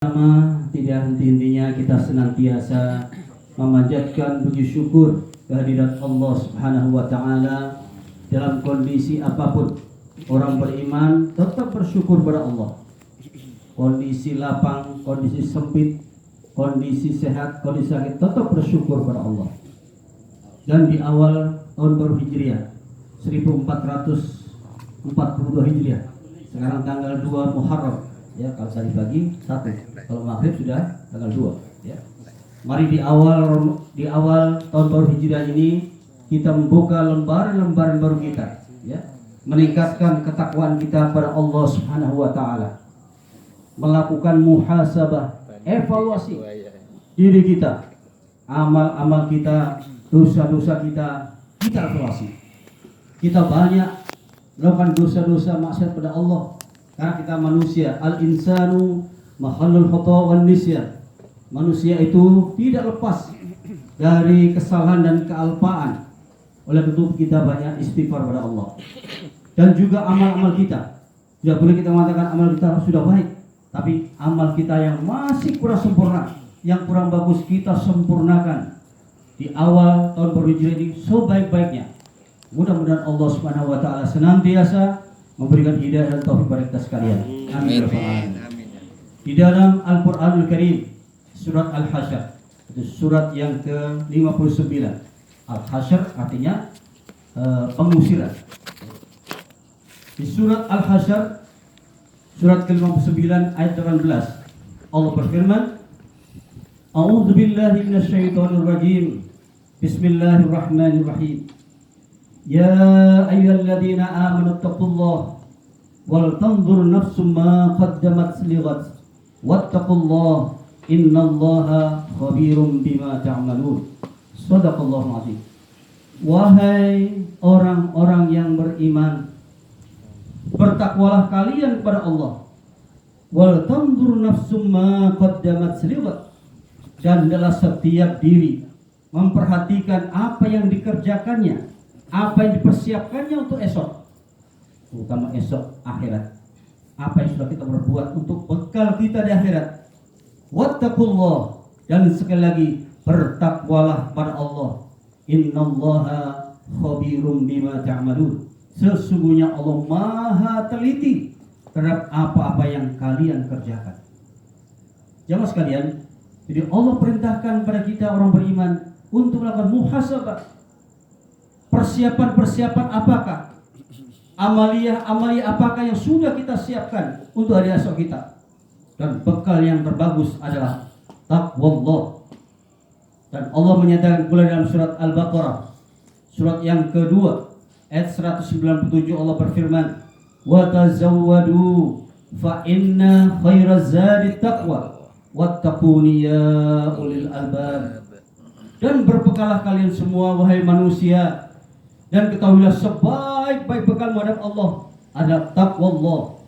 Pertama, tidak henti-hentinya kita senantiasa memanjatkan puji syukur kehadirat Allah Subhanahu wa taala dalam kondisi apapun. Orang beriman tetap bersyukur pada Allah. Kondisi lapang, kondisi sempit, kondisi sehat, kondisi sakit, tetap bersyukur pada Allah. Dan di awal tahun baru Hijriah 1442 Hijriah, sekarang tanggal 2 Muharram. Ya, kalau tadi pagi 1, kalau maghrib sudah tanggal 2. Ya. Mari di awal tahun baru Hijriah ini kita membuka lembaran-lembaran baru kita, ya, meningkatkan ketakwaan kita pada Allah Subhanahu wa taala, melakukan muhasabah, evaluasi diri kita, amal-amal kita, dosa-dosa kita evaluasi. Kita banyak melakukan dosa-dosa maksiat pada Allah. Karena kita manusia, al-insanu mahallul khata' wan nisyan. Manusia itu tidak lepas dari kesalahan dan kealpaan. Oleh itu kita banyak istighfar pada Allah. Dan juga amal-amal kita. Tidak boleh kita mengatakan amal kita sudah baik, tapi amal kita yang masih kurang sempurna, yang kurang bagus, kita sempurnakan di awal tahun baru Hijriah ini sebaik-baiknya. Mudah-mudahan Allah Subhanahu wa taala senantiasa memberikan hidayah dan taufik pada kita sekalian. Amin. Di dalam Al-Qur'anul Karim, surat Al-Hasyr, itu surat yang ke-59. Al-Hasyr artinya pengusiran. Di surat Al-Hasyr, surat ke-59 ayat 18, Allah berfirman, A'udzu billahi minasyaitonir rajim. Bismillahirrahmanirrahim. Ya ayyuhalladzina amanu taqullaha wal tanzur nafsum ma qaddamat lighat wattaqullaha innallaha khabirum bima ta'malun. Shadaqallahul azim. Wahai orang-orang yang beriman, bertakwalah kalian kepada Allah. Wal tanzur nafsum ma qaddamat lighat, dan adalah setiap diri memperhatikan apa yang dikerjakannya, apa yang dipersiapkannya untuk esok, terutama esok akhirat. Apa yang sudah kita berbuat untuk bekal kita di akhirat. Wattaqullah, dan sekali lagi bertakwalah pada Allah. Innallaha khabirum bima ta'malun. Sesungguhnya Allah Maha teliti terhadap apa-apa yang kalian kerjakan. Jamaah sekalian, jadi Allah perintahkan pada kita orang beriman untuk melakukan muhasabah. Persiapan-persiapan apakah? Amaliyah apakah yang sudah kita siapkan untuk hari esok kita? Dan bekal yang terbagus adalah taqwallah. Dan Allah menyatakan pula dalam surat Al-Baqarah, surat yang kedua, ayat 197, Allah berfirman, "Wa tazawwadu fa inna khairaz zadi taqwa wattaquni ya ulil albab." Dan berbekalah kalian semua wahai manusia, dan ketahuilah sebaik-baik bekal menghadap Allah adalah taqwallah.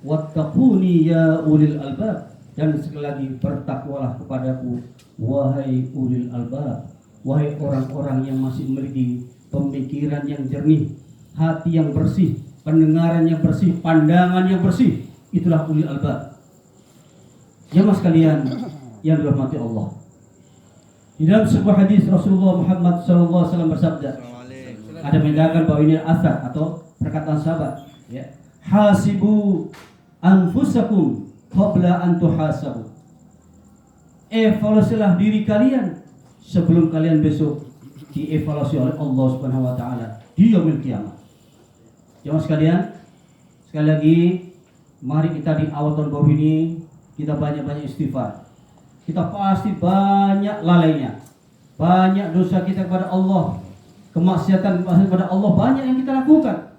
Wattaquni ya ulil albab, dan sekali lagi bertakwalah kepadaku wahai ulil albab, wahai orang-orang yang masih memiliki pemikiran yang jernih, hati yang bersih, pendengaran yang bersih, pandangan yang bersih. Itulah ulil albab. Jamaah sekalian yang dirahmati Allah, di dalam sebuah hadis Rasulullah Muhammad SAW bersabda, ada mengatakan bahwa ini asar atau perkataan sahabat, ya, hasibu anfusakum qabla an tuhasabu. Evaluasilah diri kalian sebelum kalian besok dievaluasi oleh Allah Subhanahu wa taala di yaumil qiyamah. Jemaah sekalian, sekali lagi mari kita di awal tahun baru ini kita banyak-banyak istighfar. Kita pasti banyak lalainya, banyak dosa kita kepada Allah, kemaksiatan kepada Allah banyak yang kita lakukan.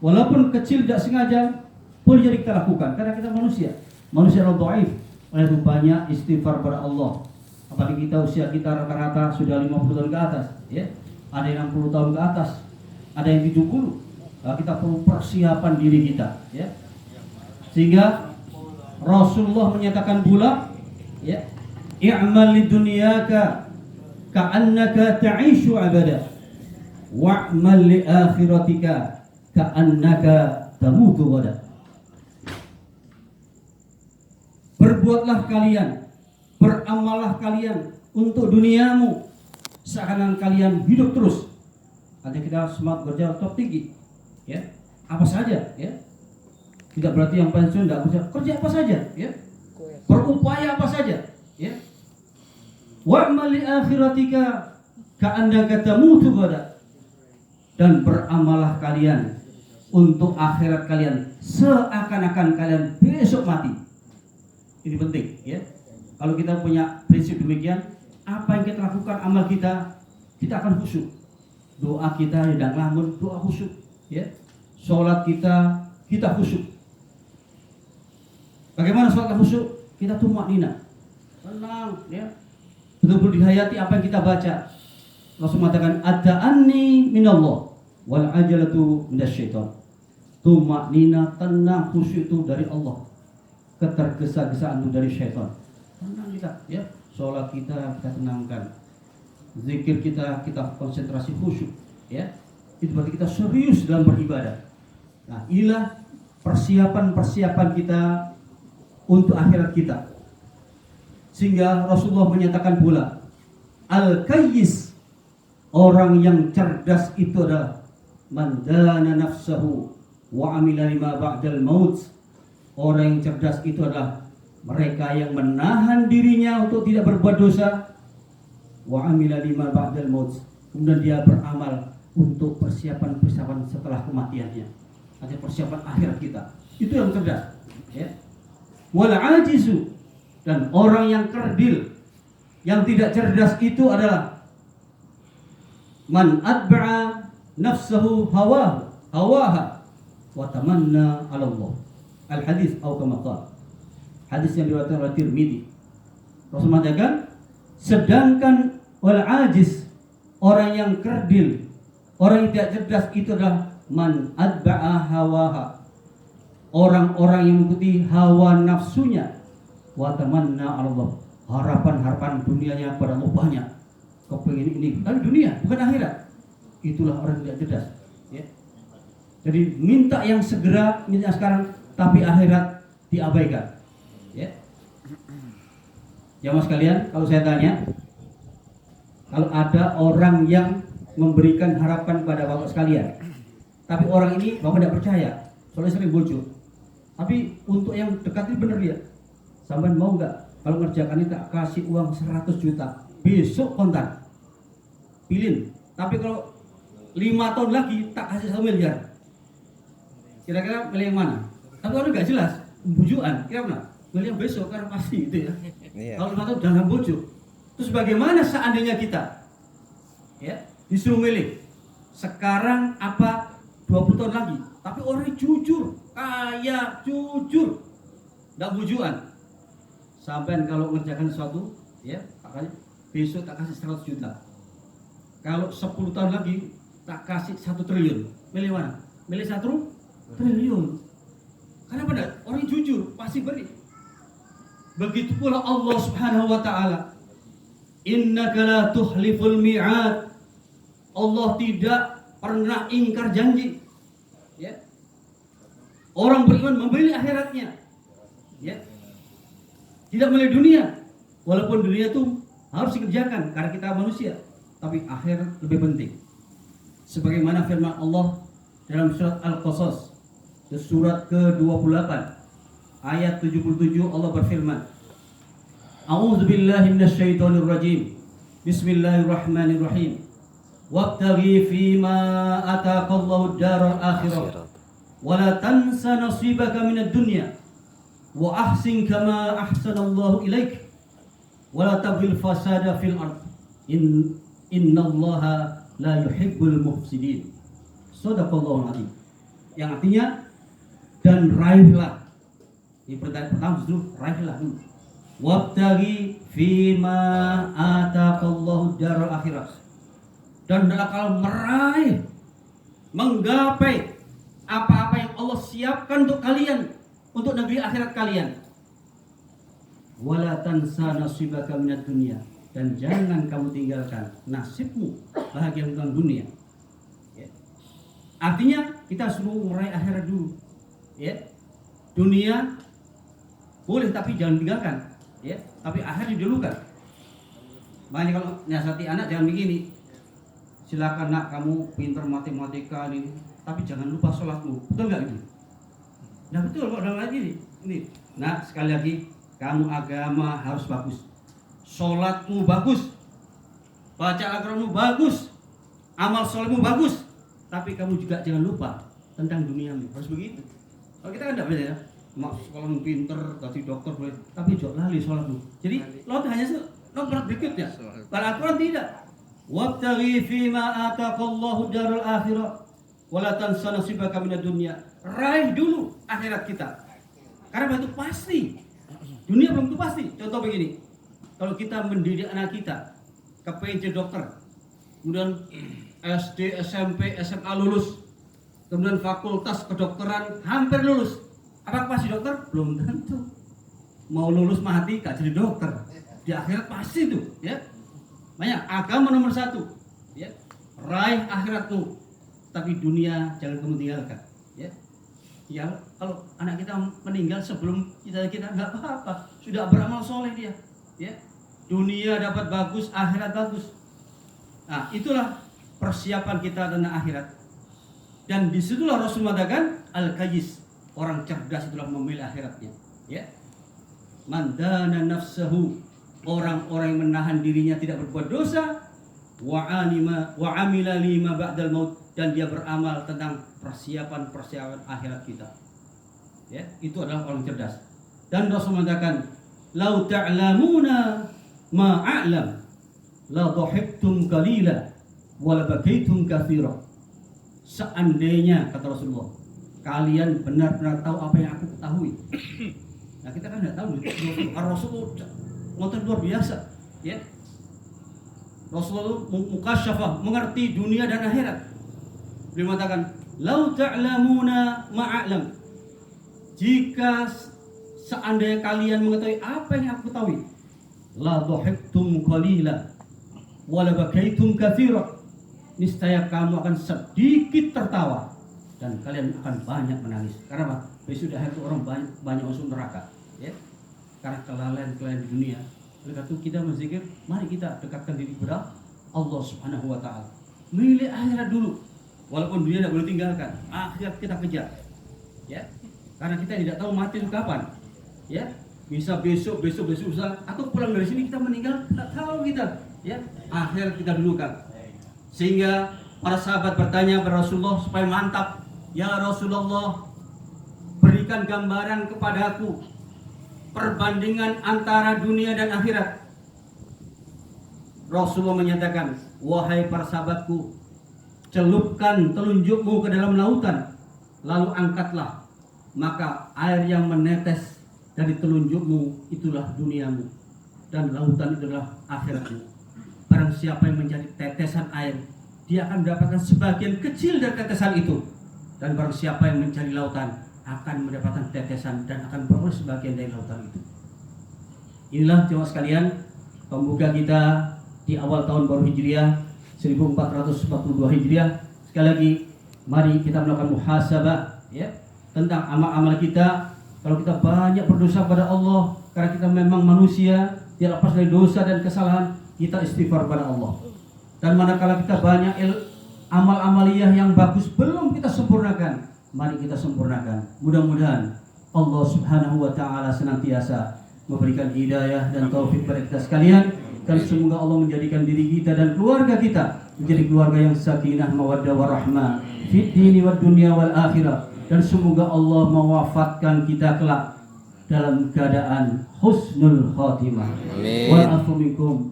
Walaupun kecil tidak sengaja boleh jadi kita lakukan, karena kita manusia yang dhaif. Oleh itu banyak istighfar kepada Allah. Apalagi kita usia kita rata-rata sudah 50 tahun ke atas, ya. Ada yang 60 tahun ke atas, ada yang 70. Nah, kita perlu persiapan diri kita, ya. Sehingga Rasulullah menyatakan pula, ya, i'mal lidunyaka ka'annaka ta'ishu abada wa'mal li akhiratika ka'annaka tamutu ghadan. berbuatlah kalian, beramallah kalian untuk duniamu seakan kalian hidup terus. Artinya kita semangat kerja top tinggi, ya, apa saja, ya. Tidak berarti yang pensiun tidak bisa kerja apa saja, ya. Berupaya apa saja, ya. Wa'mal li akhiratika ka'annaka tamutu ghadan. Dan beramallah kalian untuk akhirat kalian seakan-akan kalian besok mati. Ini penting, ya. Kalau kita punya prinsip demikian, apa yang kita lakukan, amal kita akan khusyuk. Doa kita tidak ngelamun, doa khusyuk, ya. Sholat kita khusyuk. Bagaimana sholat khusyuk? Kita tumaknina, tenang, ya. Betul-betul dihayati apa yang kita baca. Rasul mengatakan ad-da'anni minallah wal ajalatu minasyaitan. Tumaknina, tenang, khusyuk itu dari Allah. Ketergesa-gesaan itu dari syaitan. Tenang kita, ya. Sholat kita tenangkan. Zikir kita konsentrasi khusyuk, ya. Itu berarti kita serius dalam beribadah. Nah, inilah persiapan kita untuk akhirat kita. Sehingga Rasulullah menyatakan pula, al-kayyis, orang yang cerdas itu adalah man dana nafsahu wa amila lima ba'dal maut. Orang yang cerdas itu adalah mereka yang menahan dirinya untuk tidak berbuat dosa, wa amila lima ba'dal maut, kemudian dia beramal untuk persiapan setelah kematiannya. Ada persiapan akhirat kita. Itu yang cerdas, ya. Wal ajizu, dan orang yang kerdil, yang tidak cerdas itu adalah man atba'a nafsahu hawaha wa tamanna 'ala Allah. Al hadis atau kama qala. Hadis yang diriwayatkan oleh Tirmidzi. Rasul mengatakan, sedangkan wal ajiz, orang yang kerdil, orang yang tidak cerdas itu adalah man atba'a hawaha, orang-orang yang mengikuti hawa nafsunya, wa tamanna 'ala Allah, harapan dunianya pada Allah banyak, kepengin ini, tapi dunia bukan akhirat. Itulah orang yang tidak cerdas, ya. Jadi minta yang segera, minta yang sekarang, tapi akhirat diabaikan, ya. Jamaah sekalian, kalau saya tanya, kalau ada orang yang memberikan harapan pada bapak sekalian, tapi orang ini bapak tidak percaya, soalnya sering bocor. Tapi untuk yang dekat ini benar dia, sampai mau nggak kalau ngerjakan ini tak kasih uang 100 juta besok kontan, pilih. Tapi kalau 5 tahun lagi tak kasih 1 miliar, kira-kira pilih yang mana? Tapi orang nggak jelas, bujukan, kira mana? Pilih yang besok karena pasti itu, ya. Kalau 5 tahun jangan bujuk. Terus bagaimana seandainya kita, ya, disuruh milih sekarang apa 20 tahun lagi, tapi orang jujur, kaya, jujur, nggak bujuan. Sampai kalau ngerjakan sesuatu, ya, besok tak kasih 100 juta. Kalau 10 tahun lagi tak kasih 1 triliun. Milih mana? Milih 1 triliun. Karena pada orang jujur pasti beri. Begitu pula Allah Subhanahu wa taala. Innaka la tuhliful mi'ad. Allah tidak pernah ingkar janji. Ya. Orang beriman memilih akhiratnya. Ya. Tidak memilih dunia. Walaupun dunia itu harus dikerjakan karena kita manusia, tapi akhirat lebih penting. Sebagaimana firman Allah dalam surat Al-Qasas, surat ke-28 ayat 77, Allah berfirman, A'udzu billahi minasyaitonir rajim. Bismillahirrahmanirrahim. Wabtaghi fima ataqallahu ad-daral akhirah wa la tansa nasibaka minad dunya wa ahsin kama ahsanallahu ilaik wa la tabghil fasada fil ard innallaha la yuhibbul mufsidin. Shadaqallahul azim. Yang artinya, dan raihlah. Ini pertama justru raihlah dulu. Wabtaghi fima ataqallahu daral akhirah. Dan kalau meraih, menggapai apa-apa yang Allah siapkan untuk kalian, untuk negeri akhirat kalian. Wala tansa nasibaka minad dunya, dan jangan kamu tinggalkan nasibmu bahagia tentang dunia. Ya. Artinya kita suruh meraih akhirat dulu. Ya. Dunia boleh tapi jangan tinggalkan, ya. Tapi akhirnya didulukan. Makanya kalau nasihati anak jangan begini. Silakan nak, kamu pintar matematika ini, tapi jangan lupa sholatmu. Betul nggak ini? Nah betul kok dalam ini. Nah sekali lagi, kamu agama harus bagus, sholatmu bagus, baca Al-Quranmu bagus, amal solehmu bagus, tapi kamu juga jangan lupa tentang duniamu. Harus begitu. Kalau kita kan tidak boleh ya, sekolah pinter, tadi dokter boleh, tapi jangan lali sholatmu. Jadi lot hanya nomor berikutnya. Kalau Al-Quran tidak. Wabtaghi fima ataqallahu darul akhirah wala tansa nasibaka minad dunya. Raih dulu akhirat kita. Karena itu pasti. Dunia belum tentu pasti. Contoh begini. Kalau kita mendidik anak kita kepengen jadi dokter, kemudian SD, SMP, SMA lulus, kemudian fakultas kedokteran hampir lulus, apakah pasti dokter? Belum tentu. Mau lulus mati gak jadi dokter. Di akhirat pasti itu, ya. Makanya agama nomor 1, ya. Raih akhiratmu, tapi dunia jangan kamu tinggalkan, ya. Ya, kalau anak kita meninggal sebelum kita nggak apa-apa, sudah beramal soleh dia, ya. Dunia dapat bagus, akhirat bagus. Nah, itulah persiapan kita tentang akhirat. Dan disitulah Rasul mengatakan al-qayyis, orang cerdas itulah memilih akhiratnya, ya. Mandana nafsahu, orang-orang yang menahan dirinya tidak berbuat dosa, wa amila lima ba'dal maut, dan dia beramal tentang persiapan akhirat kita. Ya, itu adalah orang cerdas. Dan Rasul mengatakan, "Lau ta'lamuna ma a'lam, la dhahiktum qalila wa la bakaitum katsira." Seandainya, kata Rasulullah, kalian benar-benar tahu apa yang aku ketahui. Nah, kita kan enggak tahu. Rasulullah ngotot luar biasa, ya. Rasulullah mukasyafah, mengerti dunia dan akhirat. Beliau mengatakan, "Lau ta'lamuna ma'a'lam." Jika seandainya kalian mengetahui apa yang aku ketahui, la dhahiktum qalila wa la bakaitum katsira. Niscaya kamu akan sedikit tertawa dan kalian akan banyak menangis. Karena apa? Besok hari itu orang banyak masuk neraka, ya. Karena kelalaian di dunia. Oleh karena itu kita berzikir, mari kita dekatkan diri kepada Allah Subhanahu wa taala. Milih akhirat dulu. Walaupun dunia tidak boleh tinggalkan, akhirat kita kejar, ya. Karena kita tidak tahu mati itu kapan, ya. Bisa besok lusa, atau pulang dari sini kita meninggal, tidak tahu kita, ya. Akhirat kita dulukan. Sehingga para sahabat bertanya kepada Rasulullah supaya mantap, "Ya Rasulullah, berikan gambaran kepadaku perbandingan antara dunia dan akhirat." Rasulullah menyatakan, "Wahai para sahabatku, celupkan telunjukmu ke dalam lautan, lalu angkatlah, maka air yang menetes dari telunjukmu itulah duniamu, dan lautan itulah akhiratmu. Barang siapa yang menjadi tetesan air, dia akan mendapatkan sebagian kecil dari tetesan itu, dan barang siapa yang mencari lautan akan mendapatkan tetesan dan akan beroleh sebagian dari lautan itu." Inilah jemaah sekalian pembuka kita di awal tahun baru Hijriah 1442 Hijriah. Sekali lagi, mari kita melakukan muhasabah, ya, tentang amal-amal kita. Kalau kita banyak berdosa pada Allah, karena kita memang manusia, tidak lepas dari dosa dan kesalahan, kita istighfar pada Allah. Dan manakala kita banyak amal-amaliyah yang bagus belum kita sempurnakan, mari kita sempurnakan. Mudah-mudahan Allah Subhanahu wa taala senantiasa memberikan hidayah dan taufik kepada kita sekalian. Dan semoga Allah menjadikan diri kita dan keluarga kita menjadi keluarga yang sakinah, mawaddah, warahmah fid dini wad dunya wal akhirah. Dan semoga Allah mewafatkan kita kelak dalam keadaan husnul khatimah.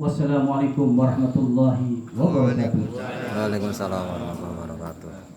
Wassalamualaikum warahmatullahi wabarakatuh. Waalaikumsalam warahmatullahi wabarakatuh.